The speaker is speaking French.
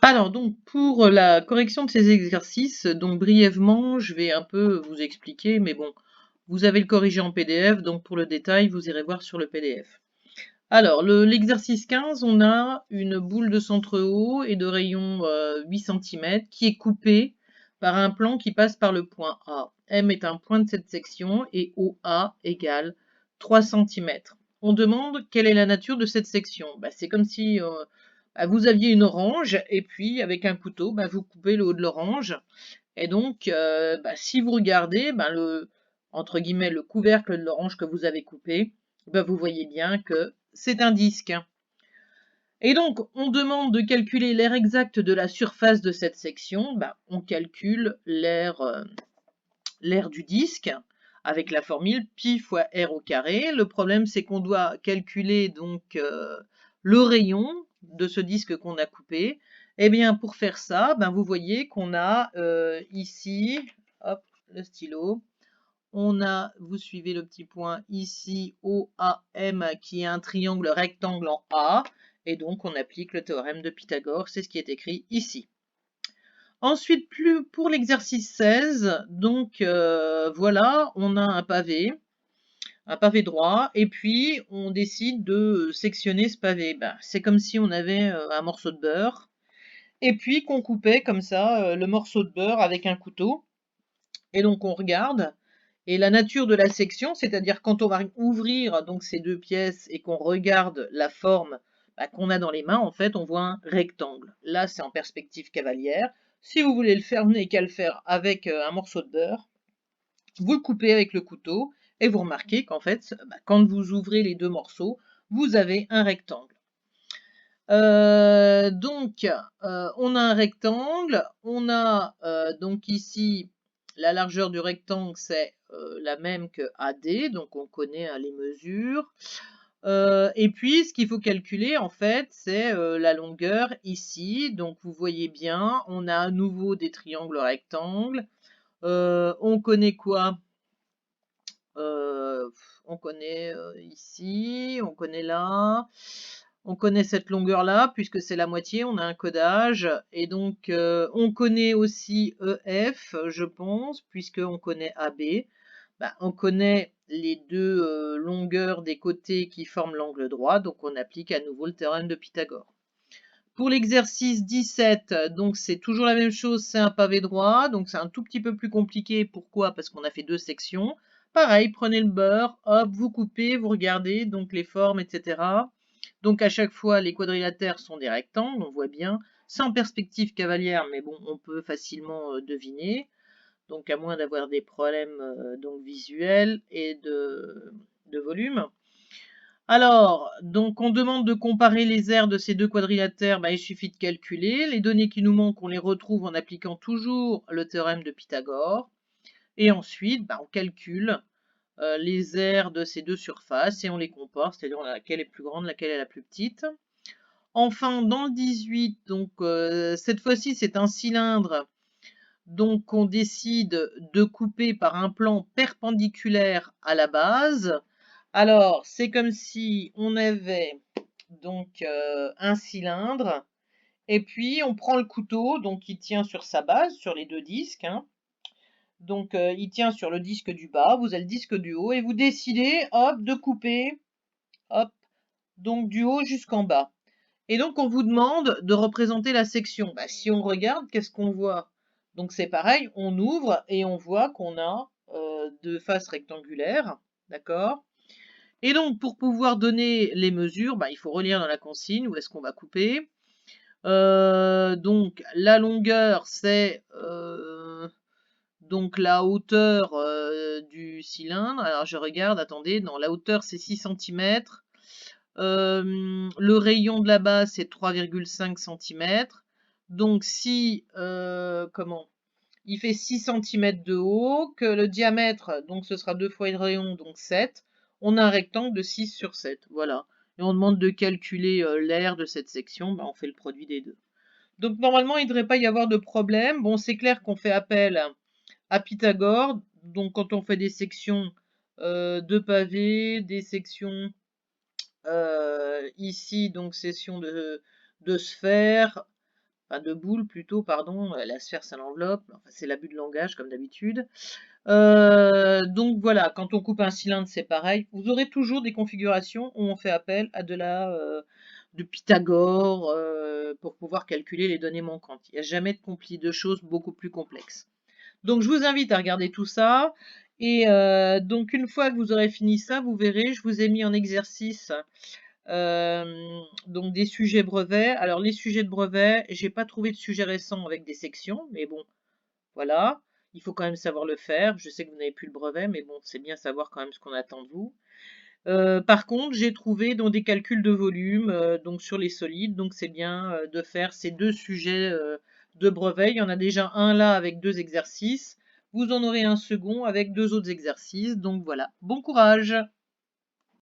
Alors donc pour la correction de ces exercices, donc brièvement, je vais un peu vous expliquer, mais bon, vous avez le corrigé en PDF, donc pour le détail, vous irez voir sur le PDF. Alors l'exercice 15, on a une boule de centre haut et de rayon 8 cm qui est coupée par un plan qui passe par le point A. M est un point de cette section et OA égale 3 cm. On demande quelle est la nature de cette section. C'est comme si vous aviez une orange et puis avec un couteau, vous coupez le haut de l'orange. Et donc, si vous regardez entre guillemets, le couvercle de l'orange que vous avez coupé, vous voyez bien que c'est un disque. Et donc, on demande de calculer l'aire exacte de la surface de cette section. On calcule l'aire du disque avec la formule pi fois r au carré. Le problème, c'est qu'on doit calculer donc le rayon de ce disque qu'on a coupé. Eh bien, pour faire ça, vous voyez qu'on a ici, hop, le stylo, on a, vous suivez le petit point ici, OAM, qui est un triangle rectangle en A, et donc on applique le théorème de Pythagore, c'est ce qui est écrit ici. Ensuite, pour l'exercice 16, donc voilà, on a un pavé droit, et puis on décide de sectionner ce pavé. C'est comme si on avait un morceau de beurre, et puis qu'on coupait comme ça le morceau de beurre avec un couteau, et donc on regarde, et la nature de la section, c'est-à-dire quand on va ouvrir donc ces deux pièces et qu'on regarde la forme qu'on a dans les mains, en fait, on voit un rectangle. Là, c'est en perspective cavalière. Si vous voulez le faire, vous n'avez qu'à le faire avec un morceau de beurre. Vous le coupez avec le couteau et vous remarquez qu'en fait, quand vous ouvrez les deux morceaux, vous avez un rectangle. Donc, on a un rectangle, on a donc ici la largeur du rectangle, c'est la même que AD, donc on connaît les mesures. Et puis, ce qu'il faut calculer, en fait, c'est la longueur ici. Donc, vous voyez bien, on a à nouveau des triangles rectangles. On connaît quoi? On connaît ici, on connaît là, on connaît cette longueur-là, puisque c'est la moitié, on a un codage, et donc on connaît aussi EF, je pense, puisqu'on connaît AB. On connaît les deux longueurs des côtés qui forment l'angle droit, donc on applique à nouveau le théorème de Pythagore. Pour l'exercice 17, donc c'est toujours la même chose, c'est un pavé droit, donc c'est un tout petit peu plus compliqué. Pourquoi? Parce qu'on a fait deux sections. Pareil, prenez le beurre, hop, vous coupez, vous regardez, donc les formes, etc. Donc à chaque fois, les quadrilatères sont des rectangles, on voit bien. C'est en perspective cavalière, mais bon, on peut facilement deviner. Donc à moins d'avoir des problèmes donc visuels et de volume. Alors, donc on demande de comparer les aires de ces deux quadrilatères, il suffit de calculer. Les données qui nous manquent, on les retrouve en appliquant toujours le théorème de Pythagore. Et ensuite, on calcule les aires de ces deux surfaces et on les compare, c'est-à-dire laquelle est plus grande, laquelle est la plus petite. Enfin, dans le 18, donc cette fois-ci c'est un cylindre, donc on décide de couper par un plan perpendiculaire à la base. Alors, c'est comme si on avait donc un cylindre, et puis on prend le couteau, donc il tient sur sa base, sur les deux disques, hein. Donc il tient sur le disque du bas, vous avez le disque du haut, et vous décidez, hop, de couper, hop, donc du haut jusqu'en bas. Et donc on vous demande de représenter la section. Si on regarde, qu'est-ce qu'on voit? Donc c'est pareil, on ouvre et on voit qu'on a deux faces rectangulaires, d'accord? Et donc, pour pouvoir donner les mesures, il faut relire dans la consigne où est-ce qu'on va couper. Donc, la longueur, c'est donc la hauteur du cylindre. Alors, je regarde, attendez, non, la hauteur, c'est 6 cm. Le rayon de la base, c'est 3,5 cm. Donc, si, comment? Il fait 6 cm de haut, que le diamètre, donc ce sera 2 fois le rayon, donc 7. On a un rectangle de 6 sur 7, voilà. Et on demande de calculer l'aire de cette section, on fait le produit des deux. Donc normalement, il ne devrait pas y avoir de problème. Bon, c'est clair qu'on fait appel à Pythagore, donc quand on fait des sections de pavés, des sections ici, donc section de sphère, enfin de boule plutôt, pardon, la sphère c'est l'enveloppe, enfin, c'est l'abus de langage comme d'habitude. Donc voilà, quand on coupe un cylindre, c'est pareil. Vous aurez toujours des configurations où on fait appel à de Pythagore pour pouvoir calculer les données manquantes. Il n'y a jamais de choses beaucoup plus complexes. Donc je vous invite à regarder tout ça. Et donc une fois que vous aurez fini ça, vous verrez, je vous ai mis en exercice donc des sujets brevets. Alors les sujets de brevets, j'ai pas trouvé de sujet récent avec des sections, mais bon, voilà. Il faut quand même savoir le faire. Je sais que vous n'avez plus le brevet, mais bon, c'est bien savoir quand même ce qu'on attend de vous. Par contre, j'ai trouvé dans des calculs de volume, donc sur les solides, donc c'est bien de faire ces deux sujets de brevet. Il y en a déjà un là avec 2 exercices. Vous en aurez un second avec 2 autres exercices. Donc voilà, bon courage!